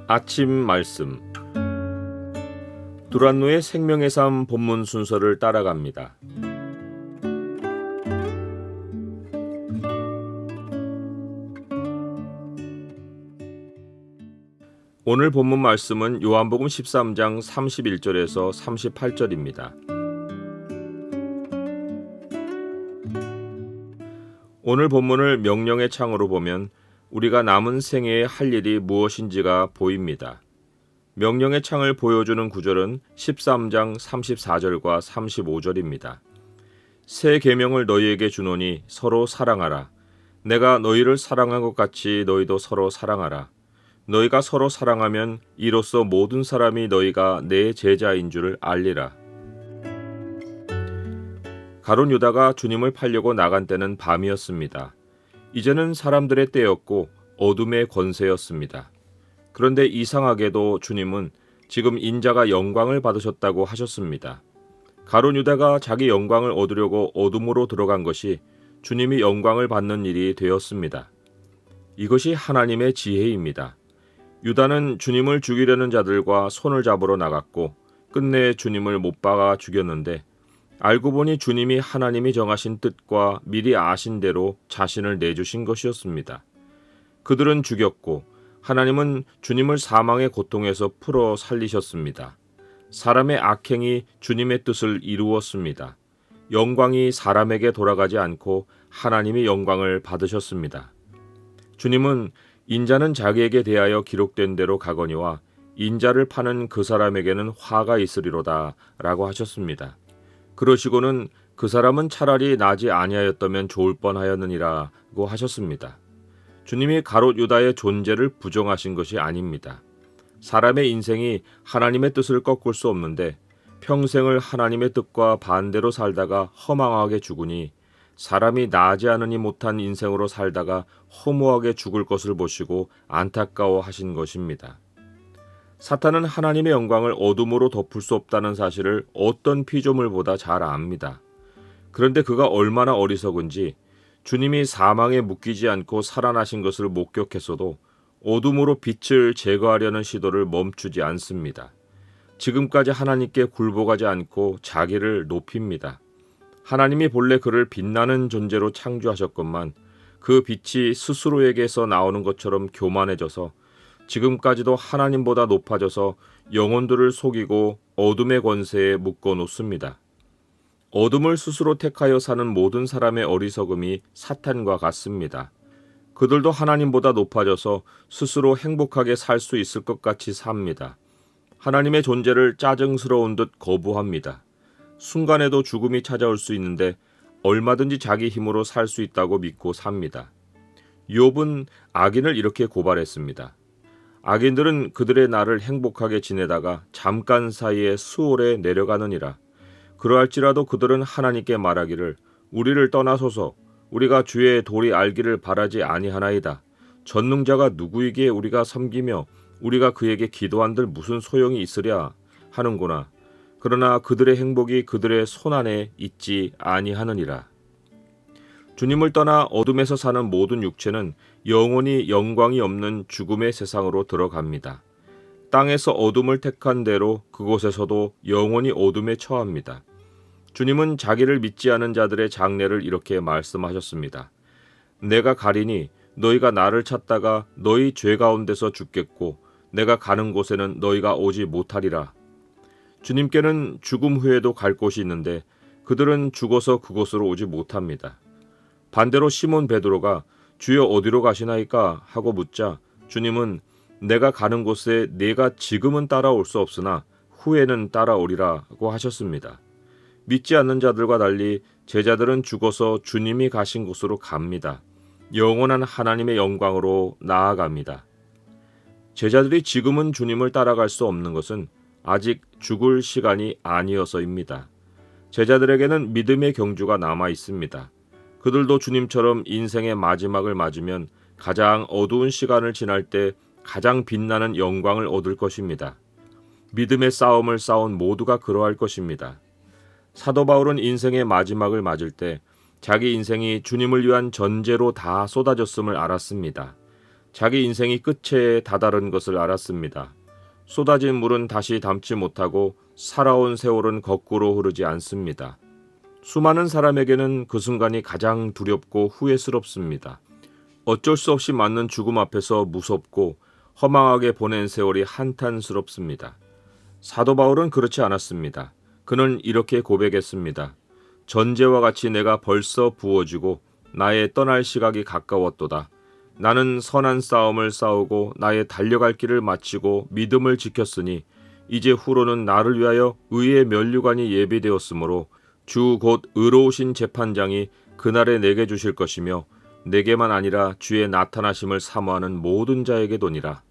아침 말씀 두란노의 생명의 삶 본문 순서를 따라갑니다. 오늘 본문 말씀은 요한복음 13장 31절에서 38절입니다. 오늘 본문을 명령의 창으로 보면 우리가 남은 생애에 할 일이 무엇인지가 보입니다. 명령의 창을 보여주는 구절은 13장 34절과 35절입니다. 새 계명을 너희에게 주노니 서로 사랑하라. 내가 너희를 사랑한 것 같이 너희도 서로 사랑하라. 너희가 서로 사랑하면 이로써 모든 사람이 너희가 내 제자인 줄 알리라. 가룟 유다가 주님을 팔려고 나간 때는 밤이었습니다. 이제는 사람들의 때였고 어둠의 권세였습니다. 그런데 이상하게도 주님은 지금 인자가 영광을 받으셨다고 하셨습니다. 가룟 유다가 자기 영광을 얻으려고 어둠으로 들어간 것이 주님이 영광을 받는 일이 되었습니다. 이것이 하나님의 지혜입니다. 유다는 주님을 죽이려는 자들과 손을 잡으러 나갔고 끝내 주님을 못 박아 죽였는데 알고 보니 주님이 하나님이 정하신 뜻과 미리 아신 대로 자신을 내주신 것이었습니다. 그들은 죽였고 하나님은 주님을 사망의 고통에서 풀어 살리셨습니다. 사람의 악행이 주님의 뜻을 이루었습니다. 영광이 사람에게 돌아가지 않고 하나님이 영광을 받으셨습니다. 주님은 인자는 자기에게 대하여 기록된 대로 가거니와 인자를 파는 그 사람에게는 화가 있으리로다 라고 하셨습니다. 그러시고는 그 사람은 차라리 나지 아니하였다면 좋을 뻔하였느니라고 하셨습니다. 주님이 가롯 유다의 존재를 부정하신 것이 아닙니다. 사람의 인생이 하나님의 뜻을 꺾을 수 없는데 평생을 하나님의 뜻과 반대로 살다가 허망하게 죽으니 사람이 나지 않으니 못한 인생으로 살다가 허무하게 죽을 것을 보시고 안타까워 하신 것입니다. 사탄은 하나님의 영광을 어둠으로 덮을 수 없다는 사실을 어떤 피조물보다 잘 압니다. 그런데 그가 얼마나 어리석은지 주님이 사망에 묶이지 않고 살아나신 것을 목격했어도 어둠으로 빛을 제거하려는 시도를 멈추지 않습니다. 지금까지 하나님께 굴복하지 않고 자기를 높입니다. 하나님이 본래 그를 빛나는 존재로 창조하셨건만 그 빛이 스스로에게서 나오는 것처럼 교만해져서 지금까지도 하나님보다 높아져서 영혼들을 속이고 어둠의 권세에 묶어 놓습니다. 어둠을 스스로 택하여 사는 모든 사람의 어리석음이 사탄과 같습니다. 그들도 하나님보다 높아져서 스스로 행복하게 살 수 있을 것 같이 삽니다. 하나님의 존재를 짜증스러운 듯 거부합니다. 순간에도 죽음이 찾아올 수 있는데 얼마든지 자기 힘으로 살 수 있다고 믿고 삽니다. 욥은 악인을 이렇게 고발했습니다. 악인들은 그들의 날을 행복하게 지내다가 잠깐 사이에 수월에 내려가느니라. 그러할지라도 그들은 하나님께 말하기를 우리를 떠나소서 우리가 주의 도리 알기를 바라지 아니하나이다. 전능자가 누구이기에 우리가 섬기며 우리가 그에게 기도한들 무슨 소용이 있으랴 하는구나. 그러나 그들의 행복이 그들의 손안에 있지 아니하느니라. 주님을 떠나 어둠에서 사는 모든 육체는 영원히 영광이 없는 죽음의 세상으로 들어갑니다. 땅에서 어둠을 택한 대로 그곳에서도 영원히 어둠에 처합니다. 주님은 자기를 믿지 않은 자들의 장례를 이렇게 말씀하셨습니다. 내가 가리니 너희가 나를 찾다가 너희 죄 가운데서 죽겠고 내가 가는 곳에는 너희가 오지 못하리라. 주님께는 죽음 후에도 갈 곳이 있는데 그들은 죽어서 그곳으로 오지 못합니다. 반대로 시몬 베드로가 주여 어디로 가시나이까 하고 묻자 주님은 내가 가는 곳에 네가 지금은 따라올 수 없으나 후에는 따라오리라고 하셨습니다. 믿지 않는 자들과 달리 제자들은 죽어서 주님이 가신 곳으로 갑니다. 영원한 하나님의 영광으로 나아갑니다. 제자들이 지금은 주님을 따라갈 수 없는 것은 아직 죽을 시간이 아니어서입니다. 제자들에게는 믿음의 경주가 남아 있습니다. 그들도 주님처럼 인생의 마지막을 맞으면 가장 어두운 시간을 지날 때 가장 빛나는 영광을 얻을 것입니다. 믿음의 싸움을 싸운 모두가 그러할 것입니다. 사도 바울은 인생의 마지막을 맞을 때 자기 인생이 주님을 위한 전제로 다 쏟아졌음을 알았습니다. 자기 인생이 끝에 다다른 것을 알았습니다. 쏟아진 물은 다시 담지 못하고 살아온 세월은 거꾸로 흐르지 않습니다. 수많은 사람에게는 그 순간이 가장 두렵고 후회스럽습니다. 어쩔 수 없이 맞는 죽음 앞에서 무섭고 허망하게 보낸 세월이 한탄스럽습니다. 사도 바울은 그렇지 않았습니다. 그는 이렇게 고백했습니다. 전제와 같이 내가 벌써 부어지고 나의 떠날 시각이 가까웠도다. 나는 선한 싸움을 싸우고 나의 달려갈 길을 마치고 믿음을 지켰으니 이제 후로는 나를 위하여 의의 면류관이 예비되었으므로 주 곧 의로우신 재판장이 그날에 내게 주실 것이며 내게만 아니라 주의 나타나심을 사모하는 모든 자에게도니라.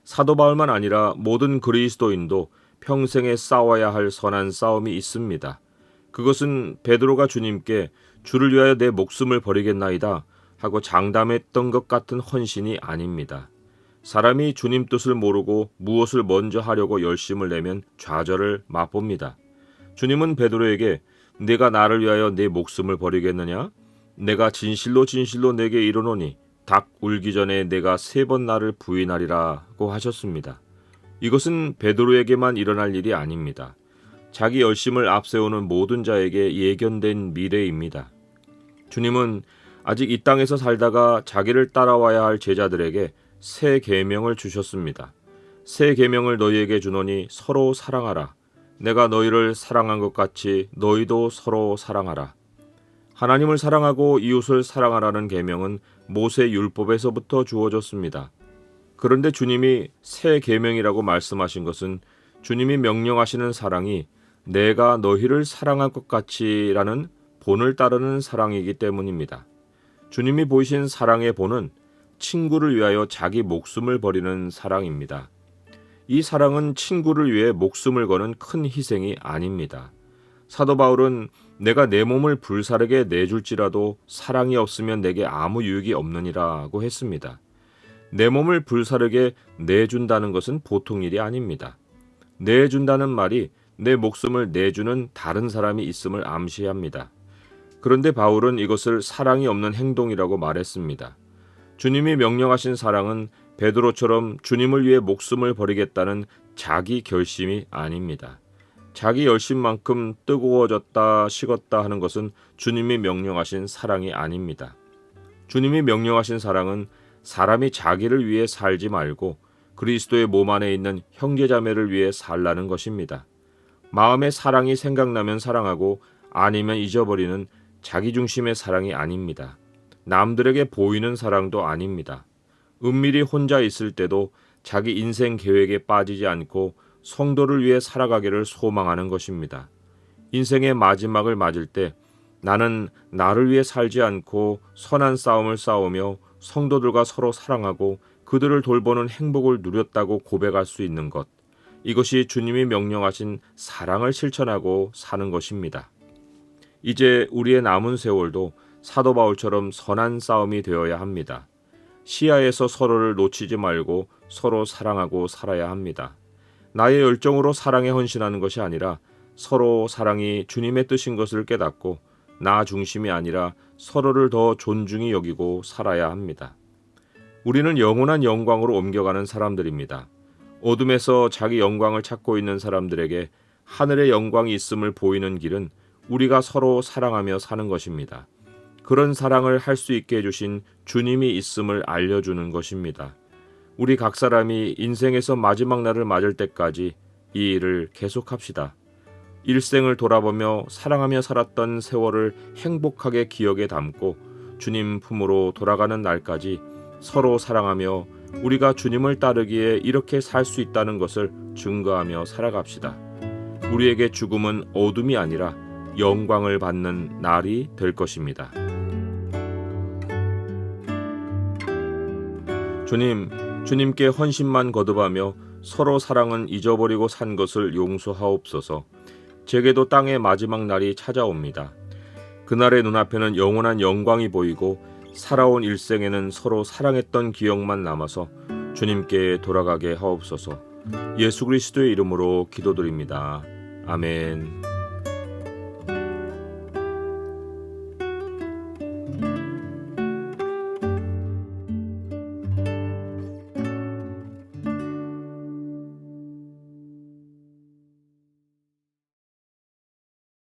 사도 바울만 아니라 모든 그리스도인도 평생에 싸워야 할 선한 싸움이 있습니다. 그것은 베드로가 주님께 주를 위하여 내 목숨을 버리겠나이다 하고 장담했던 것 같은 헌신이 아닙니다. 사람이 주님 뜻을 모르고 무엇을 먼저 하려고 열심을 내면 좌절을 맛봅니다. 주님은 베드로에게 내가 나를 위하여 내 목숨을 버리겠느냐? 내가 진실로 진실로 내게 이르노니 닭 울기 전에 내가 3번 나를 부인하리라고 하셨습니다. 이것은 베드로에게만 일어날 일이 아닙니다. 자기 열심을 앞세우는 모든 자에게 예견된 미래입니다. 주님은 아직 이 땅에서 살다가 자기를 따라와야 할 제자들에게 새 계명을 주셨습니다. 새 계명을 너희에게 주노니 서로 사랑하라. 내가 너희를 사랑한 것 같이 너희도 서로 사랑하라. 하나님을 사랑하고 이웃을 사랑하라는 계명은 모세 율법에서부터 주어졌습니다. 그런데 주님이 새 계명이라고 말씀하신 것은 주님이 명령하시는 사랑이 내가 너희를 사랑한 것 같이라는 본을 따르는 사랑이기 때문입니다. 주님이 보이신 사랑의 본은 친구를 위하여 자기 목숨을 버리는 사랑입니다. 이 사랑은 친구를 위해 목숨을 거는 큰 희생이 아닙니다. 사도 바울은 내가 내 몸을 불사르게 내줄지라도 사랑이 없으면 내게 아무 유익이 없느니라고 했습니다. 내 몸을 불사르게 내준다는 것은 보통 일이 아닙니다. 내준다는 말이 내 목숨을 내주는 다른 사람이 있음을 암시합니다. 그런데 바울은 이것을 사랑이 없는 행동이라고 말했습니다. 주님이 명령하신 사랑은 베드로처럼 주님을 위해 목숨을 버리겠다는 자기 결심이 아닙니다. 자기 열심만큼 뜨거워졌다 식었다 하는 것은 주님이 명령하신 사랑이 아닙니다. 주님이 명령하신 사랑은 사람이 자기를 위해 살지 말고 그리스도의 몸 안에 있는 형제자매를 위해 살라는 것입니다. 마음에 사랑이 생각나면 사랑하고 아니면 잊어버리는 자기중심의 사랑이 아닙니다. 남들에게 보이는 사랑도 아닙니다. 은밀히 혼자 있을 때도 자기 인생 계획에 빠지지 않고 성도를 위해 살아가기를 소망하는 것입니다. 인생의 마지막을 맞을 때 나는 나를 위해 살지 않고 선한 싸움을 싸우며 성도들과 서로 사랑하고 그들을 돌보는 행복을 누렸다고 고백할 수 있는 것, 이것이 주님이 명령하신 사랑을 실천하고 사는 것입니다. 이제 우리의 남은 세월도 사도 바울처럼 선한 싸움이 되어야 합니다. 시야에서 서로를 놓치지 말고 서로 사랑하고 살아야 합니다. 나의 열정으로 사랑에 헌신하는 것이 아니라 서로 사랑이 주님의 뜻인 것을 깨닫고 나 중심이 아니라 서로를 더 존중히 여기고 살아야 합니다. 우리는 영원한 영광으로 옮겨가는 사람들입니다. 어둠에서 자기 영광을 찾고 있는 사람들에게 하늘의 영광이 있음을 보이는 길은 우리가 서로 사랑하며 사는 것입니다. 그런 사랑을 할 수 있게 해주신 주님이 있음을 알려주는 것입니다. 우리 각 사람이 인생에서 마지막 날을 맞을 때까지 이 일을 계속합시다. 일생을 돌아보며 사랑하며 살았던 세월을 행복하게 기억에 담고 주님 품으로 돌아가는 날까지 서로 사랑하며 우리가 주님을 따르기에 이렇게 살 수 있다는 것을 증거하며 살아갑시다. 우리에게 죽음은 어둠이 아니라 영광을 받는 날이 될 것입니다. 주님께 헌신만 거듭하며 서로 사랑은 잊어버리고 산 것을 용서하옵소서. 제게도 땅의 마지막 날이 찾아옵니다. 그날의 눈앞에는 영원한 영광이 보이고 살아온 일생에는 서로 사랑했던 기억만 남아서 주님께 돌아가게 하옵소서. 예수 그리스도의 이름으로 기도드립니다. 아멘.